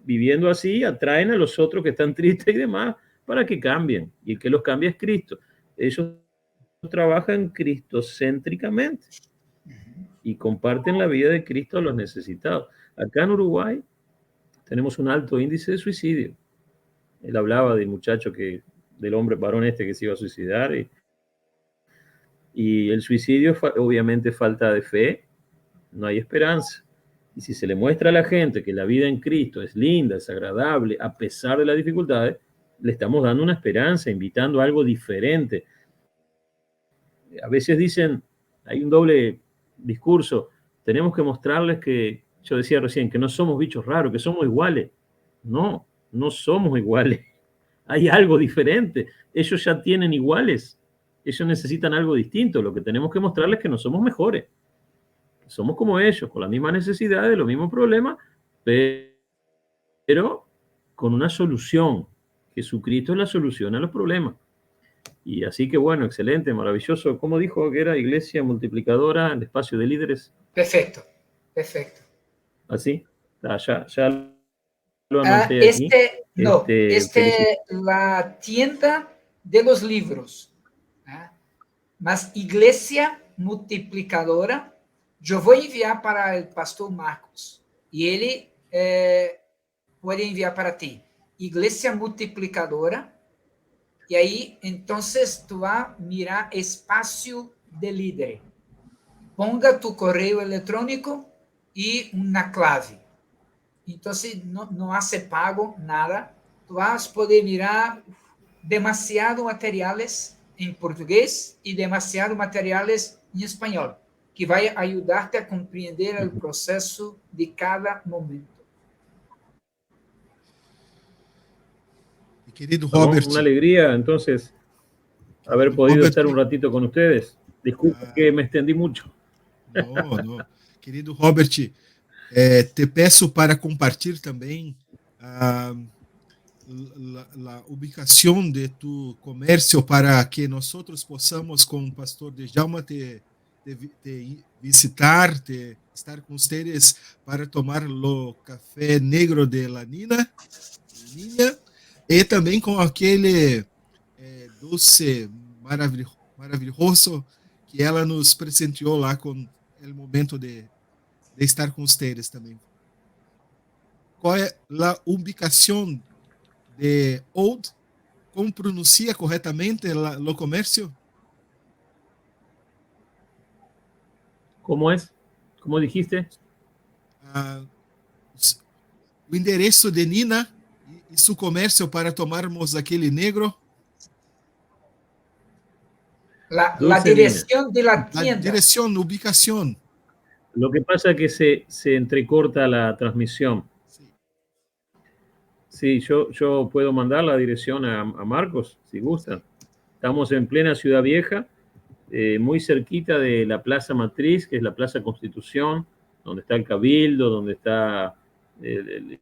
viviendo así atraen a los otros que están tristes y demás para que cambien, y el que los cambia es Cristo. Ellos trabajan cristocéntricamente y comparten la vida de Cristo a los necesitados. Acá en Uruguay tenemos un alto índice de suicidio. Él hablaba del muchacho del hombre varón que se iba a suicidar, y el suicidio obviamente falta de fe, no hay esperanza. Y si se le muestra a la gente que la vida en Cristo es linda, es agradable, a pesar de las dificultades, le estamos dando una esperanza, invitando a algo diferente. A veces dicen, hay un doble discurso, tenemos que mostrarles que, yo decía recién, que no somos bichos raros, que somos iguales. No somos iguales. Hay algo diferente. Ellos ya tienen iguales. Ellos necesitan algo distinto. Lo que tenemos que mostrarles es que no somos mejores. Somos como ellos, con las mismas necesidades, los mismos problemas, pero con una solución. Jesucristo es la solución a los problemas. Y así que bueno, excelente, maravilloso. ¿Cómo dijo que era iglesia multiplicadora, el espacio de líderes? Perfecto. ¿Así? Ya lo anoté aquí. La tienda de los libros. Mas iglesia multiplicadora, yo voy a enviar para el pastor Marcos y él puede enviar para ti. Iglesia multiplicadora. Y ahí, entonces, tú vas a mirar espacio de líder. Ponga tu correo electrónico y una clave. Entonces, no hace pago, nada. Tú vas a poder mirar demasiados materiales en portugués y demasiados materiales en español, que va a ayudarte a comprender el proceso de cada momento. Querido Robert. Una alegría, entonces, haber podido estar un ratito con ustedes. Disculpe que me extendí mucho. No. Querido Robert, te peço para compartir também a ubicação de tu comércio para que nós possamos, com o pastor Djalma, te visitar, estar com vocês para tomar o café negro de la Nina, e também com aquele doce maravilhoso que ela nos presenteou lá com o momento de estar com vocês também. Qual é a ubicação de Old? Como pronuncia corretamente o comércio? ¿Cómo es? ¿Cómo dijiste? O endereço de Nina e seu comércio para tomarmos aquele negro. La Dulce Nina. dirección de la A tienda. direção, ubicação. Lo que pasa es que se entrecorta la transmisión. Sim. Sí, yo puedo mandar la dirección a Marcos, si gusta. Estamos en plena Ciudad Vieja, muy cerquita de la Plaza Matriz, que es la Plaza Constitución, donde está el Cabildo, donde está el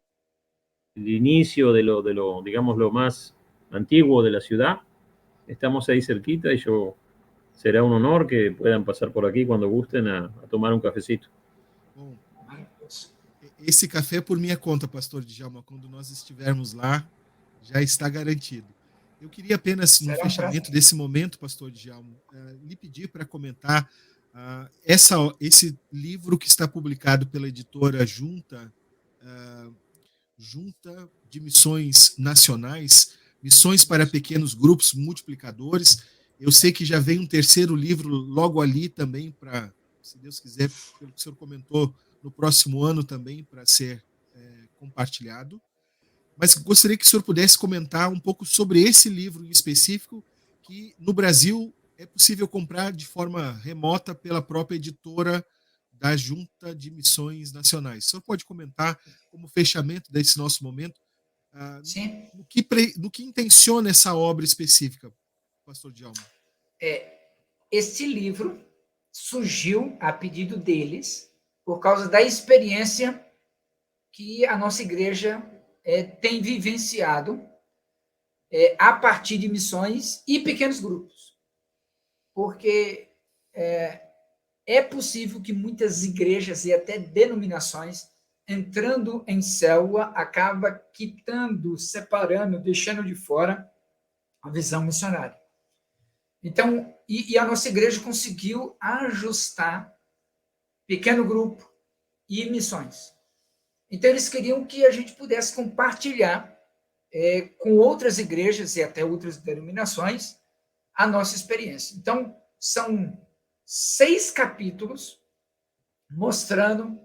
inicio de lo, digamos, lo más antiguo de la ciudad. Estamos ahí cerquita y será un honor que puedan pasar por aquí cuando gusten a tomar un cafecito. Bom, esse café por minha conta, pastor Djalma, quando nós estivermos lá, já está garantido. Eu queria apenas, no fechamento desse momento, pastor Djalma, lhe pedir para comentar esse livro que está publicado pela editora Junta de Missões Nacionais, Missões para Pequenos Grupos Multiplicadores. Eu sei que já vem um terceiro livro logo ali também, para, se Deus quiser, pelo que o senhor comentou, no próximo ano também, para ser compartilhado. Mas gostaria que o senhor pudesse comentar um pouco sobre esse livro em específico, que no Brasil é possível comprar de forma remota pela própria editora da Junta de Missões Nacionais. O senhor pode comentar, como fechamento desse nosso momento, no que intenciona essa obra específica, pastor Djalma? Este livro surgiu a pedido deles por causa da experiência que a nossa igreja tem vivenciado a partir de missões e pequenos grupos. Porque é possível que muitas igrejas e até denominações, entrando em célula, acaba quitando, separando, deixando de fora a visão missionária. Então, e a nossa igreja conseguiu ajustar pequeno grupo e missões. Então, eles queriam que a gente pudesse compartilhar com outras igrejas e até outras denominações a nossa experiência. Então, são 6 capítulos mostrando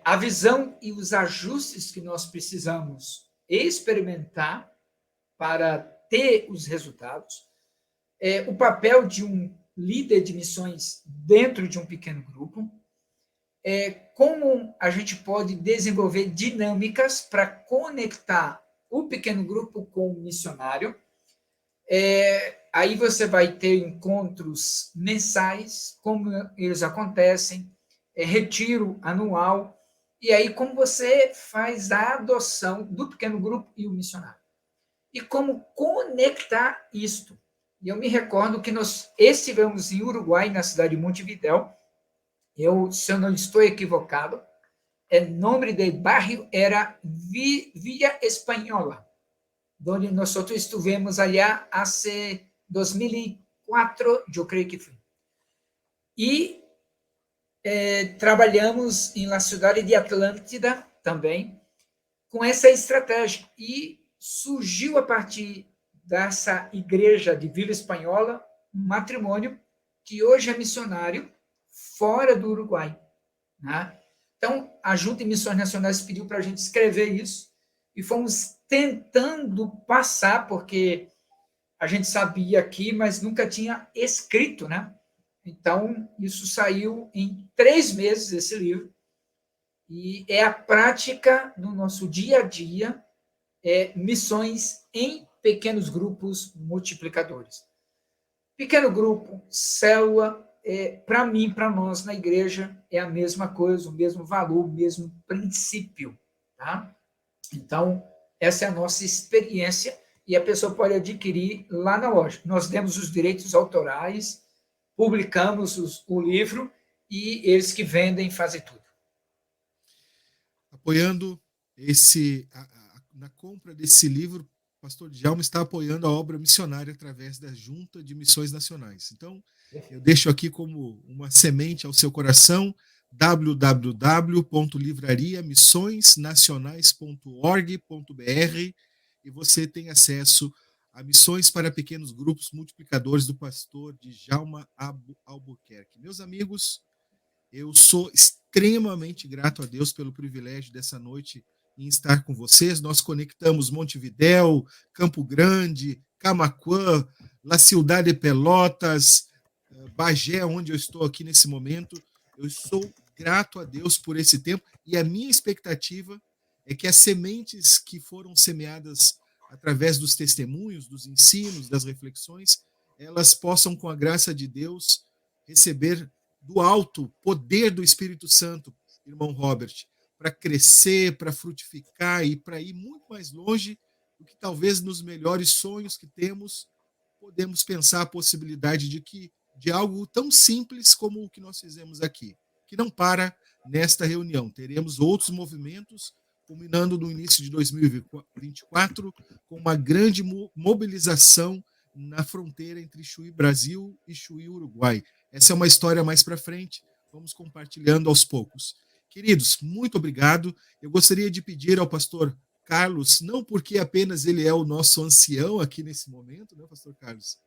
a visão e os ajustes que nós precisamos experimentar para ter os resultados, o papel de um líder de missões dentro de um pequeno grupo, como a gente pode desenvolver dinâmicas para conectar o pequeno grupo com o missionário. Aí você vai ter encontros mensais, como eles acontecem, retiro anual, e aí como você faz a adoção do pequeno grupo e o missionário. E como conectar isto. E eu me recordo que nós estivemos em Uruguai, na cidade de Montevidéu. Se eu não estou equivocado, o nome do bairro era Villa Espanhola, onde nós estivemos allá há 2004, eu creio que foi. E trabalhamos na cidade de Atlântida também, com essa estratégia. E surgiu a partir dessa igreja de Vila Espanhola um matrimônio que hoje é missionário fora do Uruguai. Né? Então, a Junta de Missões Nacionais pediu para a gente escrever isso e fomos tentando passar, porque a gente sabia aqui, mas nunca tinha escrito, né? Então, isso saiu em 3 meses, esse livro, e é a prática no nosso dia a dia, missões em pequenos grupos multiplicadores. Pequeno grupo, célula, para mim, para nós na igreja, é a mesma coisa, o mesmo valor, o mesmo princípio. Tá? Então, essa é a nossa experiência e a pessoa pode adquirir lá na loja. Nós demos os direitos autorais, publicamos o livro e eles que vendem fazem tudo. Apoiando na compra desse livro, o pastor Djalma está apoiando a obra missionária através da Junta de Missões Nacionais. Então, eu deixo aqui como uma semente ao seu coração, www.livrariamissõesnacionais.org.br, e você tem acesso a Missões para Pequenos Grupos Multiplicadores do pastor Djalma Albuquerque. Meus amigos, Eu sou extremamente grato a Deus pelo privilégio dessa noite em estar com vocês. Nós conectamos Montevidéu, Campo Grande, Camaquã, La Ciudad de Pelotas, Bagé, onde eu estou aqui nesse momento. Eu sou grato a Deus por esse tempo e a minha expectativa é que as sementes que foram semeadas através dos testemunhos, dos ensinos, das reflexões, elas possam, com a graça de Deus, receber do alto poder do Espírito Santo, irmão Robert, para crescer, para frutificar e para ir muito mais longe do que talvez nos melhores sonhos que temos, podemos pensar a possibilidade de algo tão simples como o que nós fizemos aqui, que não para nesta reunião. Teremos outros movimentos, culminando no início de 2024, com uma grande mobilização na fronteira entre Chuí, Brasil e Chuí, Uruguai. Essa é uma história mais para frente, vamos compartilhando aos poucos. Queridos, muito obrigado. Eu gostaria de pedir ao pastor Carlos, não porque apenas ele é o nosso ancião aqui nesse momento, né, pastor Carlos?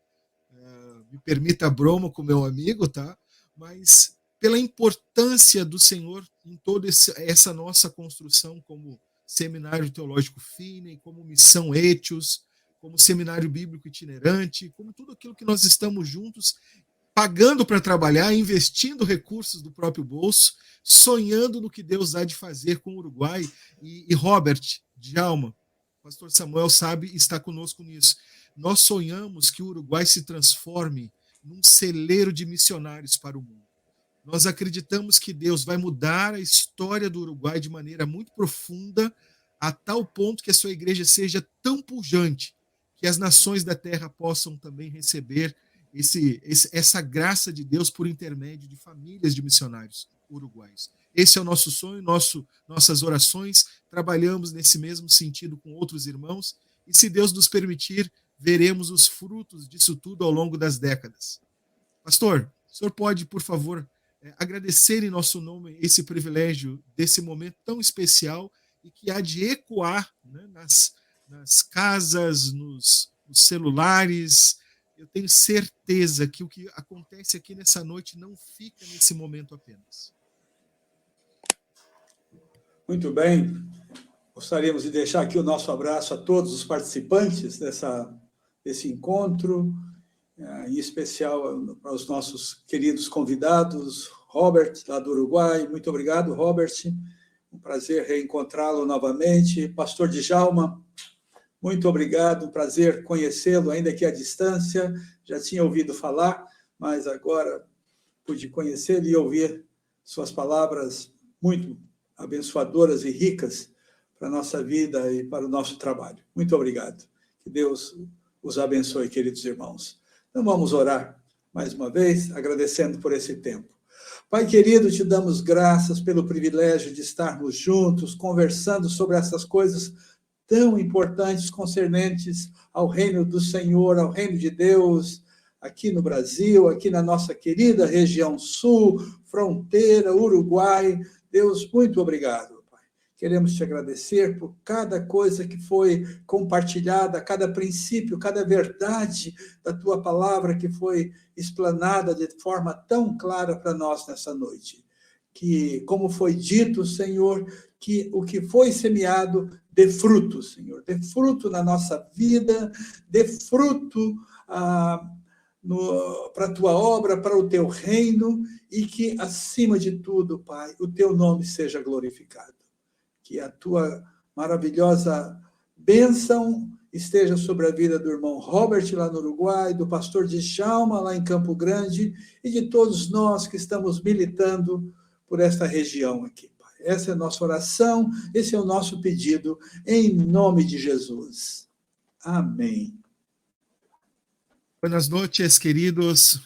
Me permita a broma com meu amigo, tá? Mas pela importância do Senhor em toda essa nossa construção como Seminário Teológico Fine, como Missão Etios, como Seminário Bíblico Itinerante, como tudo aquilo que nós estamos juntos pagando para trabalhar, investindo recursos do próprio bolso, sonhando no que Deus há de fazer com o Uruguai. E Robert, Djalma, pastor Samuel sabe e está conosco nisso. Nós sonhamos que o Uruguai se transforme num celeiro de missionários para o mundo. Nós acreditamos que Deus vai mudar a história do Uruguai de maneira muito profunda, a tal ponto que a sua igreja seja tão pujante que as nações da terra possam também receber essa graça de Deus por intermédio de famílias de missionários uruguaios. Esse é o nosso sonho, nossas orações, trabalhamos nesse mesmo sentido com outros irmãos, e se Deus nos permitir, veremos os frutos disso tudo ao longo das décadas. Pastor, o senhor pode, por favor, agradecer em nosso nome esse privilégio desse momento tão especial e que há de ecoar, né, nas casas, nos celulares. Eu tenho certeza que o que acontece aqui nessa noite não fica nesse momento apenas. Muito bem. Gostaríamos de deixar aqui o nosso abraço a todos os participantes desse encontro, em especial para os nossos queridos convidados, Robert, lá do Uruguai. Muito obrigado, Robert. Um prazer reencontrá-lo novamente. Pastor Djalma, muito obrigado, um prazer conhecê-lo, ainda que à distância. Já tinha ouvido falar, mas agora pude conhecê-lo e ouvir suas palavras muito abençoadoras e ricas para a nossa vida e para o nosso trabalho. Muito obrigado. Que Deus os abençoe, queridos irmãos. Então vamos orar mais uma vez, agradecendo por esse tempo. Pai querido, te damos graças pelo privilégio de estarmos juntos, conversando sobre essas coisas tão importantes concernentes ao reino do Senhor, ao reino de Deus, aqui no Brasil, aqui na nossa querida região sul, fronteira, Uruguai. Deus, muito obrigado, Pai. Queremos te agradecer por cada coisa que foi compartilhada, cada princípio, cada verdade da tua palavra que foi explanada de forma tão clara para nós nessa noite. Que, como foi dito, Senhor, que o que foi semeado dê fruto, Senhor, dê fruto na nossa vida, dê fruto para a tua obra, para o teu reino, e que, acima de tudo, Pai, o teu nome seja glorificado. Que a tua maravilhosa bênção esteja sobre a vida do irmão Robert, lá no Uruguai, do pastor Djalma, lá em Campo Grande, e de todos nós que estamos militando por esta região aqui. Essa é a nossa oração, esse é o nosso pedido, em nome de Jesus. Amém. Boas noites, queridos.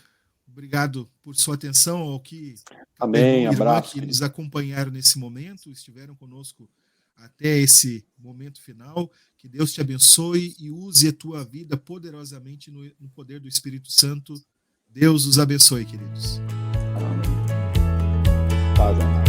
Obrigado por sua atenção ao que Amém, abraço, que nos acompanharam nesse momento, estiveram conosco até esse momento final. Que Deus te abençoe e use a tua vida poderosamente no poder do Espírito Santo. Deus os abençoe, queridos. Amém. Paz, amém.